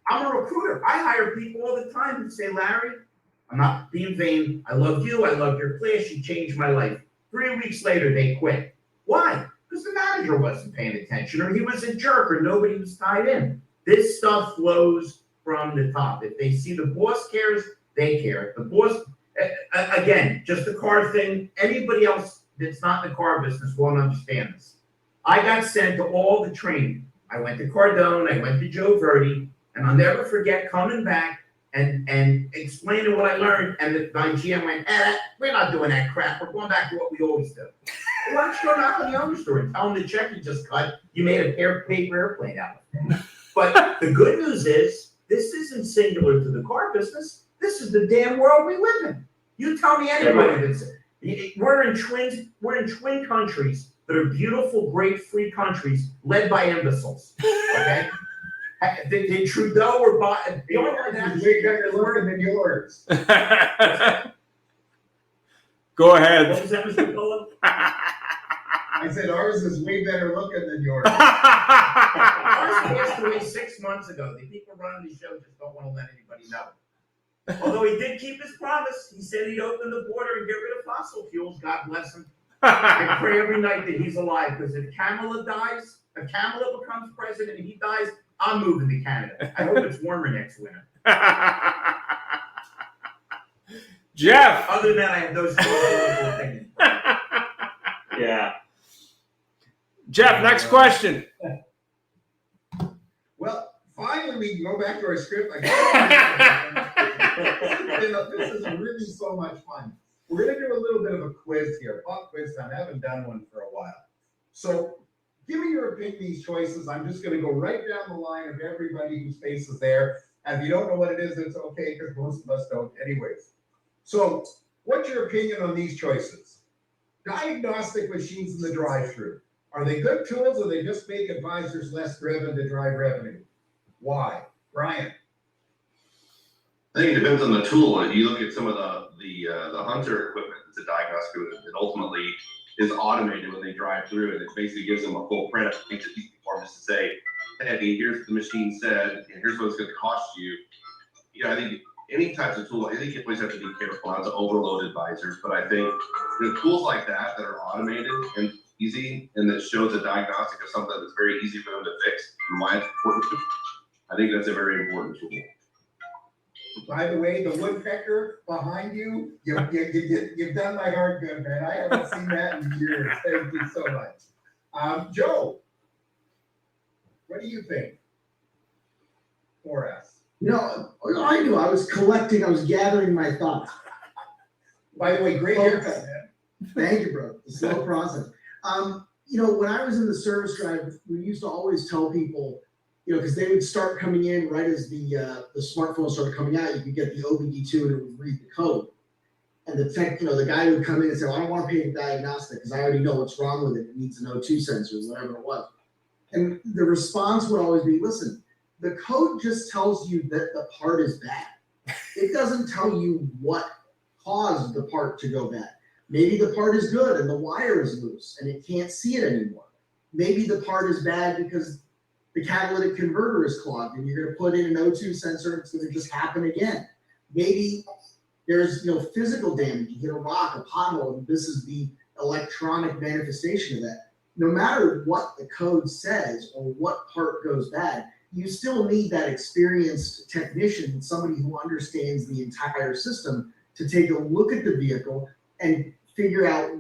Speaker 10: I'm a recruiter. I hire people all the time who say, Larry, I'm not being vain. I love you. I love your class. You changed my life. 3 weeks later, they quit. Why? Because the manager wasn't paying attention, or he was a jerk, or nobody was tied in. This stuff flows from the top. If they see the boss cares, they care. The boss, again, just the car thing, anybody else that's not in the car business won't understand this. I got sent to all the training. I went to Cardone, I went to Joe Verdi, and I'll never forget coming back and explaining what I learned, and my GM went, we're not doing that crap. We're going back to what we always do. Why don't you go knock on the owner's door and tell them the check you just cut, you made a paper airplane out of it. But the good news is, this isn't singular to the car business. This is the damn world we live in. You tell me anybody that's we're in twin countries that are beautiful, great, free countries led by imbeciles. Okay? Did Trudeau or Biden? The only one that's
Speaker 8: way better looking than yours.
Speaker 1: Go ahead.
Speaker 10: What was that, Mr. Polo?
Speaker 8: I said ours is way better looking than yours.
Speaker 10: Ours passed away 6 months ago. The people running the show just don't want to let anybody know. Although he did keep his promise. He said he'd open the border and get rid of fossil fuels. God bless him. I pray every night that he's alive, because if Kamala dies, if Kamala becomes president and he dies, I'm moving to Canada. I hope it's warmer next winter.
Speaker 1: Jeff.
Speaker 10: Other than that, I have no political opinion.
Speaker 12: Yeah.
Speaker 8: Jeff, next question. Well, finally, we can go back to our script. This is really so much fun. We're going to do a little bit of a quiz here. Pop quiz time. I haven't done one for a while. So give me your opinion, these choices. I'm just going to go right down the line of everybody whose face is there. And if you don't know what it is, it's okay, because most of us don't anyways. So what's your opinion on these choices? Diagnostic machines in the drive-thru. Are they good tools, or they just make advisors less driven to drive revenue? Why? Brian?
Speaker 13: I think it depends on the tool. You look at some of the Hunter equipment that's a diagnostic equipment that ultimately is automated when they drive through, and it basically gives them a full print of each of these forms to say, hey, here's what the machine said, and here's what it's going to cost you. I think any types of tool, I think you always have to be careful not to overload advisors, but I think tools like that are automated and easy, and that shows a diagnostic of something that's very easy for them to fix, and why it's important. I think that's a very important tool.
Speaker 8: By the way, the woodpecker behind you, you've done my heart good, man. I haven't seen that in years. Thank you so much. Joe, what do you think for us?
Speaker 14: I knew. I was gathering my thoughts.
Speaker 8: By the way, great haircut, man.
Speaker 14: Thank you, bro. The slow process. When I was in the service drive, we used to always tell people, because they would start coming in right as the smartphone started coming out. You could get the OBD2 and it would read the code. And the guy would come in and say, well, I don't want to pay the diagnostic because I already know what's wrong with it. It needs an O2 sensor, whatever it was. And the response would always be, listen, the code just tells you that the part is bad. It doesn't tell you what caused the part to go bad. Maybe the part is good and the wire is loose and it can't see it anymore. Maybe the part is bad because the catalytic converter is clogged and you're going to put in an O2 sensor and it's going to just happen again. Maybe there's physical damage. You hit a rock, a pothole, and this is the electronic manifestation of that. No matter what the code says or what part goes bad, you still need that experienced technician, somebody who understands the entire system, to take a look at the vehicle and figure out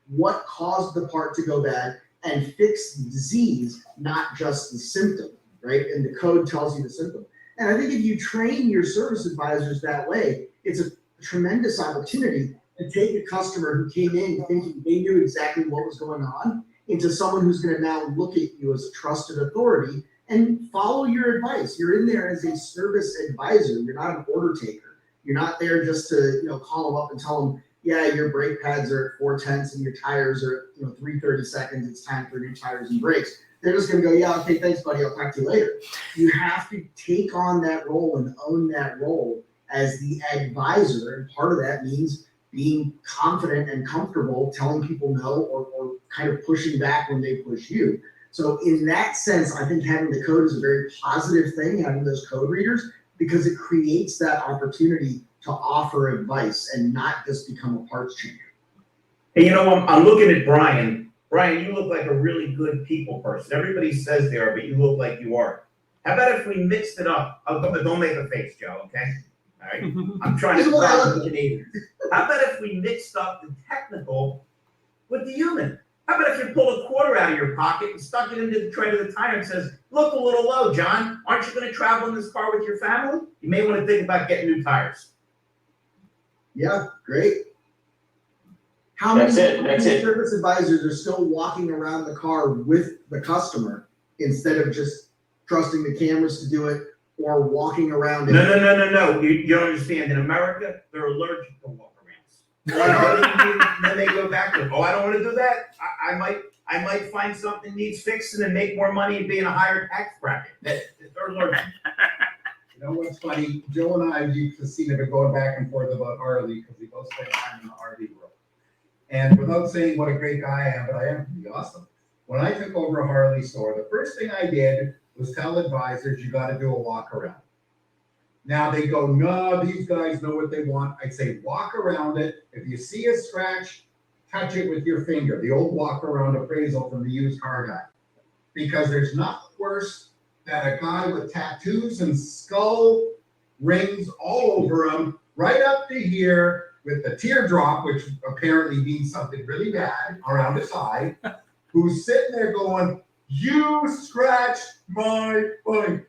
Speaker 14: what caused the part to go bad and fix the disease, not just the symptom, right? And the code tells you the symptom. And I think if you train your service advisors that way, it's a tremendous opportunity to take a customer who came in thinking they knew exactly what was going on into someone who's going to now look at you as a trusted authority and follow your advice. You're in there as a service advisor. You're not an order taker. You're not there just to call them up and tell them, yeah, your brake pads are at 4/10 and your tires are at 3/30 seconds. It's time for new tires and brakes. They're just going to go, yeah, okay, thanks, buddy. I'll talk to you later. You have to take on that role and own that role as the advisor. And part of that means being confident and comfortable telling people no or kind of pushing back when they push you. So in that sense, I think having the code is a very positive thing, having those code readers, because it creates that opportunity to offer advice and not just become a parts changer.
Speaker 10: Hey, I'm looking at Brian. Brian, you look like a really good people person. Everybody says they are, but you look like you are. How about if we mixed it up? Don't make a face, Joe, okay? All right? I'm trying to talk to Canadians. How about if we mixed up the technical with the human? How about if you pull a quarter out of your pocket and stuck it into the tread of the tire and says, look a little low, John. Aren't you going to travel in this car with your family? You may want to think about getting new tires.
Speaker 14: Yeah, great. How many service advisors are still walking around the car with the customer instead of just trusting the cameras to do it or walking around it?
Speaker 10: No. You don't understand. In America, they're allergic to walk-arounds. Then they go back to, I don't want to do that. I might find something needs fixing and make more money and be in a higher tax bracket. They're allergic.
Speaker 8: You know what's funny? Joe and I used to see them going back and forth about Harley because we both spent time in the RV world. And without saying what a great guy I am, but I am pretty awesome. When I took over a Harley store, the first thing I did was tell advisors you got to do a walk around. Now they go, no, these guys know what they want. I'd say walk around it. If you see a scratch, touch it with your finger. The old walk around appraisal from the used car guy. Because there's nothing worse than a guy with tattoos and skull rings all over him, right up to here, with the teardrop, which apparently means something really bad around his eye, who's sitting there going, you scratched my bike.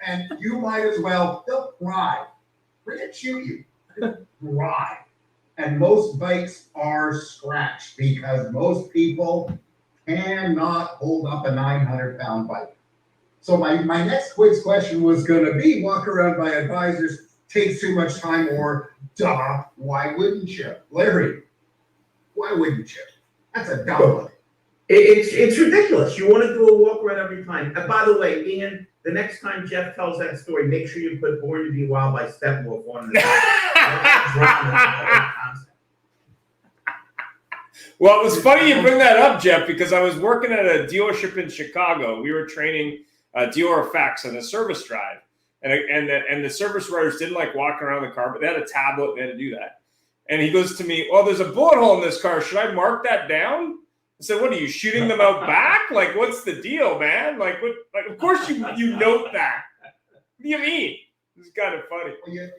Speaker 8: And you might as well, they'll cry. Forget shoot you. Just cry. And most bikes are scratched because most people cannot hold up a 900-pound bike. So my next quiz question was going to be walk around by advisors takes too much time, or duh, why wouldn't you? Larry, why wouldn't you? That's a dumb one.
Speaker 10: It's ridiculous. You want to do a walk around every time. And by the way, Ian, the next time Jeff tells that story, make sure you put Born to Be Wild by Steppenwolf on the
Speaker 1: Well, it was funny you bring that up, Jeff, because I was working at a dealership in Chicago. We were training dealer effects on a service drive. And the service writers didn't like walking around the car, but they had a tablet, they had to do that. And he goes to me, well, there's a bullet hole in this car. Should I mark that down? I said, what are you shooting them out back? Like, what's the deal, man? Like, what? Like, of course you note that. What do you mean? It's kind of funny.
Speaker 8: Well, you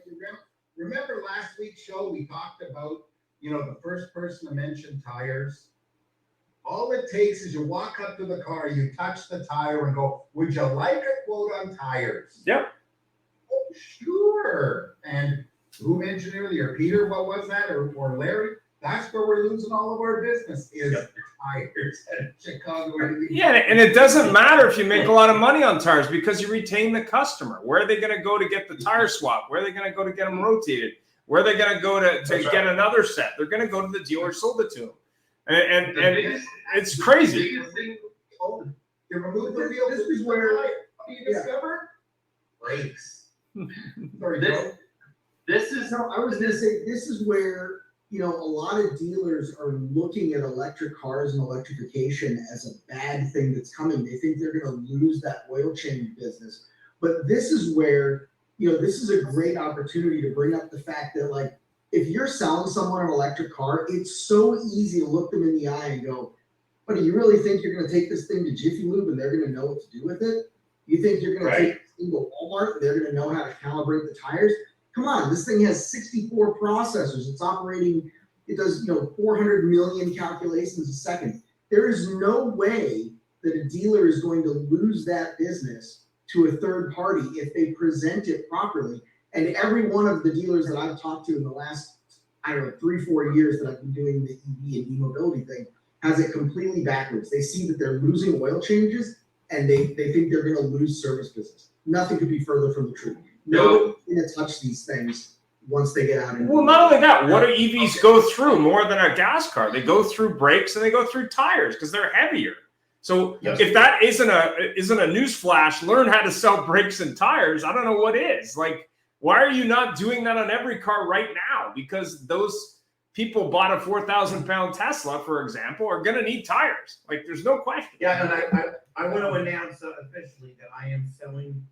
Speaker 8: remember last week's show we talked about, the first person to mention tires. All it takes is you walk up to the car, you touch the tire, and go, "Would you like a quote on tires?"
Speaker 1: Yep.
Speaker 8: Oh, sure. And who mentioned earlier, Peter? What was that, or Larry? That's where we're losing all of our business is tires at Chicago.
Speaker 1: Yeah, and it doesn't matter if you make a lot of money on tires because you retain the customer. Where are they going to go to get the tire swap? Where are they going to go to get them rotated? Where are they going to go to get another set? They're going to go to the dealer sold it to them. And it's crazy.
Speaker 8: You remove the wheel. This is where you discover
Speaker 10: brakes.
Speaker 8: Sorry,
Speaker 9: This-
Speaker 8: Joe.
Speaker 9: This is,
Speaker 14: No, I was gonna say, this is where, a lot of dealers are looking at electric cars and electrification as a bad thing that's coming. They think they're gonna lose that oil change business. But this is where, this is a great opportunity to bring up the fact that, like, if you're selling someone an electric car, it's so easy to look them in the eye and go, buddy, you really think you're gonna take this thing to Jiffy Lube and they're gonna know what to do with it? You think you're gonna take this thing to Walmart and they're gonna know how to calibrate the tires? Come on, this thing has 64 processors. It's operating, it does, 400 million calculations a second. There is no way that a dealer is going to lose that business to a third party if they present it properly. And every one of the dealers that I've talked to in the last, 3-4 years that I've been doing the EV and e-mobility thing has it completely backwards. They see that they're losing oil changes and they think they're gonna lose service business. Nothing could be further from the truth. Nobody's gonna touch these things once they get out.
Speaker 1: Well, not only that, what do EVs go through more than a gas car? They go through brakes and they go through tires because they're heavier. So if that isn't a news flash, learn how to sell brakes and tires. I don't know what is. Like, why are you not doing that on every car right now? Because those people bought a 4,000-pound Tesla, for example, are going to need tires. Like, there's no question.
Speaker 10: Yeah, and I want to announce officially that I am selling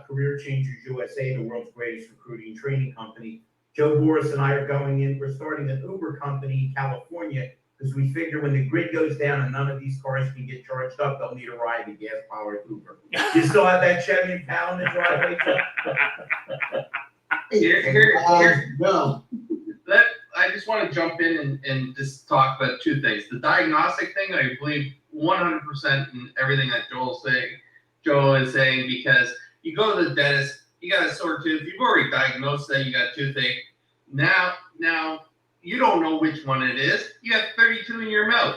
Speaker 10: Career Changers USA, the world's greatest recruiting and training company. Joe Boris and I are going in. We're starting an Uber company in California because we figure when the grid goes down and none of these cars can get charged up, they'll need a ride to gas-powered Uber. You still have that Chevy Impala in the driveway?
Speaker 14: No.
Speaker 9: I just want to jump in and just talk about two things. The diagnostic thing, I believe 100% in everything that Joe is saying, because you go to the dentist, you got a sore tooth, you've already diagnosed that you got toothache. Now you don't know which one it is. You have 32 in your mouth.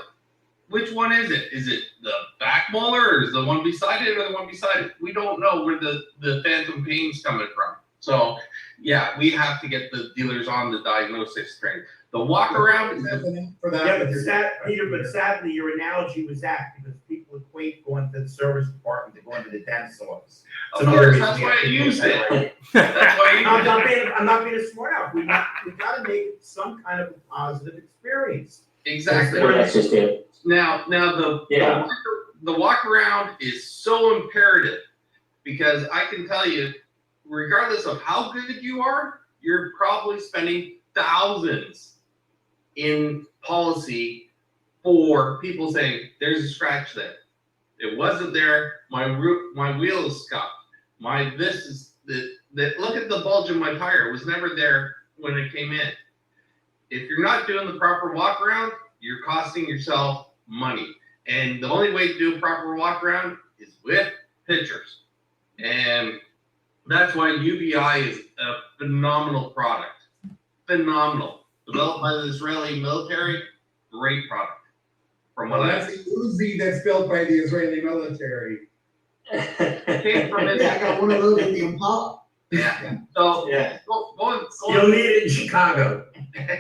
Speaker 9: Which one is it? Is it the back molar, or is the one beside it, or the one beside it? We don't know where the phantom pain's coming from. So yeah, we have to get the dealers on the diagnostics train. The walk around
Speaker 10: For that, but sadly, your analogy was that because people equate going to the service department to going to the dentist's office.
Speaker 9: Of course, that's why I used it. That's why
Speaker 10: I'm not being a smart out. We got to make it some kind of a positive experience.
Speaker 9: Exactly.
Speaker 12: That's just it.
Speaker 9: Now the walk around is so imperative, because I can tell you, regardless of how good you are, you're probably spending thousands in policy for people saying there's a scratch there. It wasn't there. My wheel is scuffed. Look at the bulge in my tire. It was never there when it came in. If you're not doing the proper walk around, you're costing yourself money. And the only way to do a proper walk around is with pictures. And that's why UBI is a phenomenal product. Phenomenal. Developed by the Israeli military, great product. From what
Speaker 8: That's the Uzi that's built by the Israeli military.
Speaker 9: came from it.
Speaker 14: Yeah, I got one of those in the Impala.
Speaker 9: Yeah. So
Speaker 12: Yeah.
Speaker 9: go
Speaker 10: You'll need it in Chicago.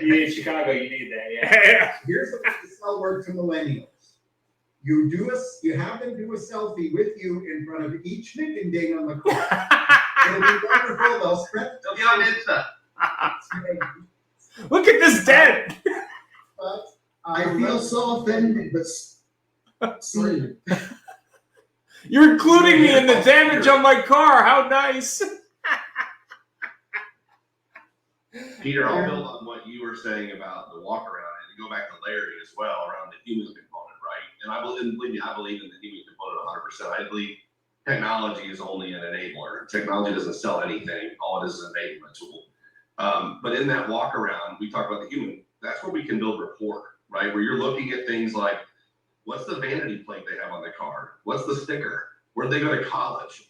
Speaker 12: You need Chicago, you need that, yeah.
Speaker 8: Here's how the cell work to millennials. You have them do a selfie with you in front of each Nick and Ding on the car. It'll be wonderful. They'll spread.
Speaker 9: They'll be on Insta.
Speaker 1: Look at this dent.
Speaker 8: But
Speaker 14: I feel so offended, but see.
Speaker 1: You're including me in the damage on my car. How nice.
Speaker 13: Peter, I'll build on what you were saying about the walk around and go back to Larry as well around the human component, right? And believe me, I believe in the human component 100%. I believe technology is only an enabler. Technology doesn't sell anything. All it is an enablement tool. But in that walk around, we talk about the human. That's where we can build rapport, right? Where you're looking at things like, what's the vanity plate they have on the car? What's the sticker? Where'd they go to college?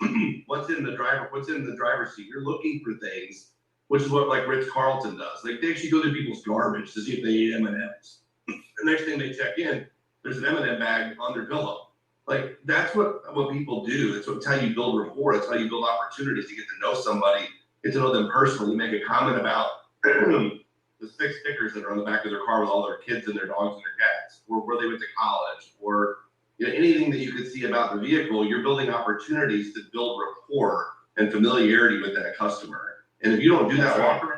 Speaker 13: What's in the driver's seat? You're looking for things, which is what like Ritz Carlton does. Like they actually go through people's garbage to see if they eat M&Ms. The next thing they check in, there's an M&M bag on their pillow. Like that's what people do. It's how you build rapport. It's how you build opportunities to get to know somebody, get to know them personally. You make a comment about the 6 stickers that are on the back of their car with all their kids and their dogs and their cats, or where they went to college, or anything that you could see about the vehicle. You're building opportunities to build rapport and familiarity with that customer. And if you don't do that often,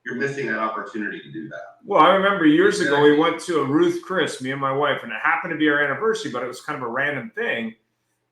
Speaker 13: you're missing that opportunity to do that.
Speaker 1: Well, I remember years ago, we went to a Ruth Chris, me and my wife, and it happened to be our anniversary, but it was kind of a random thing.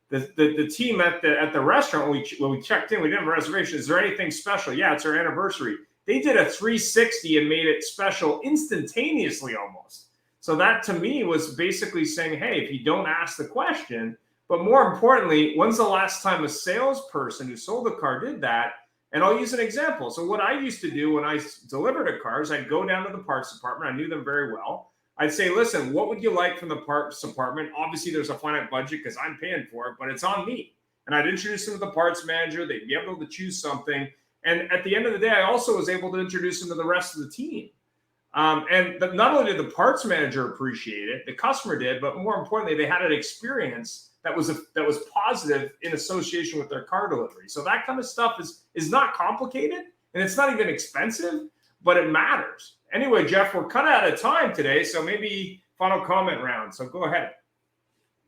Speaker 1: The team at the restaurant, when we checked in, we didn't have a reservation. Is there anything special? Yeah, it's our anniversary. They did a 360 and made it special instantaneously almost. So that to me was basically saying, hey, if you don't ask the question, but more importantly, when's the last time a salesperson who sold a car did that? And I'll use an example. So what I used to do when I delivered a car is I'd go down to the parts department. I knew them very well. I'd say, listen, what would you like from the parts department? Obviously, there's a finite budget because I'm paying for it, but it's on me. And I'd introduce them to the parts manager. They'd be able to choose something. And at the end of the day, I also was able to introduce them to the rest of the team. Not only did the parts manager appreciate it, the customer did, but more importantly, they had an experience that was positive in association with their car delivery. So that kind of stuff is not complicated, and it's not even expensive, but it matters. Anyway, Jeff, we're cut out of time today, so maybe final comment round. So go ahead.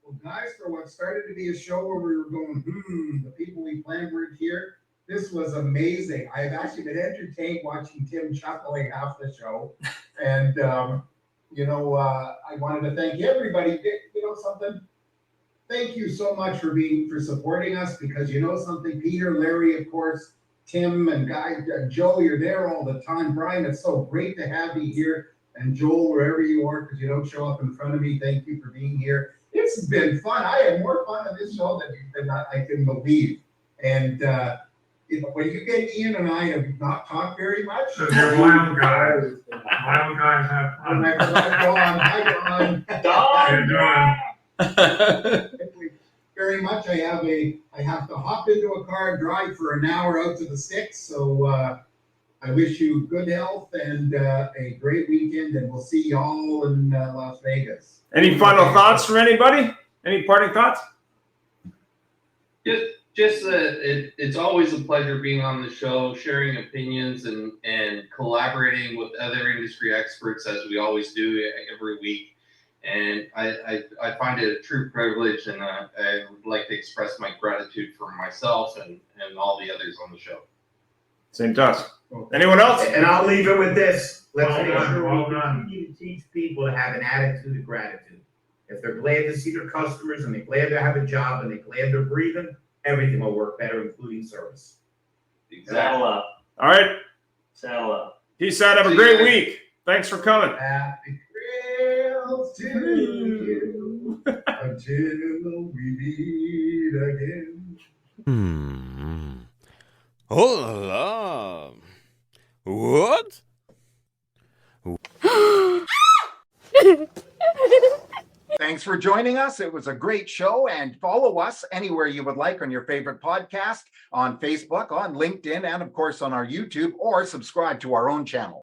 Speaker 8: Well, guys, for what started to be a show where we were going, the people we planned were here, this was amazing. I've actually been entertained watching Tim chuckling half the show. And, I wanted to thank everybody. You know something? Thank you so much for supporting us, because you know something, Peter, Larry, of course, Tim and Guy, Joe, you're there all the time. Brian, it's so great to have you here. And Joel, wherever you are, because you don't show up in front of me, thank you for being here. It's been fun. I had more fun on this show than I can believe. And when you get Ian and I have not talked very much.
Speaker 2: So they're wild guys. Wild guys have fun.
Speaker 8: And I forgot Don. Thank you very much. I have to hop into a car and drive for an hour out to the sticks. So I wish you good health and a great weekend, and we'll see y'all in Las Vegas.
Speaker 1: Any final thoughts from anybody? Any parting thoughts?
Speaker 9: It's always a pleasure being on the show, sharing opinions and collaborating with other industry experts, as we always do every week. And I find it a true privilege, and I would like to express my gratitude for myself and all the others on the show.
Speaker 1: Same to us. Anyone else?
Speaker 10: And I'll leave it with this. Let's
Speaker 2: Well
Speaker 10: make
Speaker 2: done,
Speaker 10: sure
Speaker 2: well
Speaker 10: we
Speaker 2: done.
Speaker 10: continue to teach people to have an attitude of gratitude. If they're glad to see their customers, and they're glad to have a job, and they're glad they're breathing, everything will work better, including service.
Speaker 12: Saddle up.
Speaker 1: All right.
Speaker 12: Saddle up.
Speaker 1: Peace out. Have a great week. Thanks for coming.
Speaker 8: Happy trails to you until we meet again.
Speaker 15: Oh la. What?
Speaker 16: Thanks for joining us. It was a great show, and follow us anywhere you would like on your favorite podcast, on Facebook, on LinkedIn, and of course on our YouTube, or subscribe to our own channel.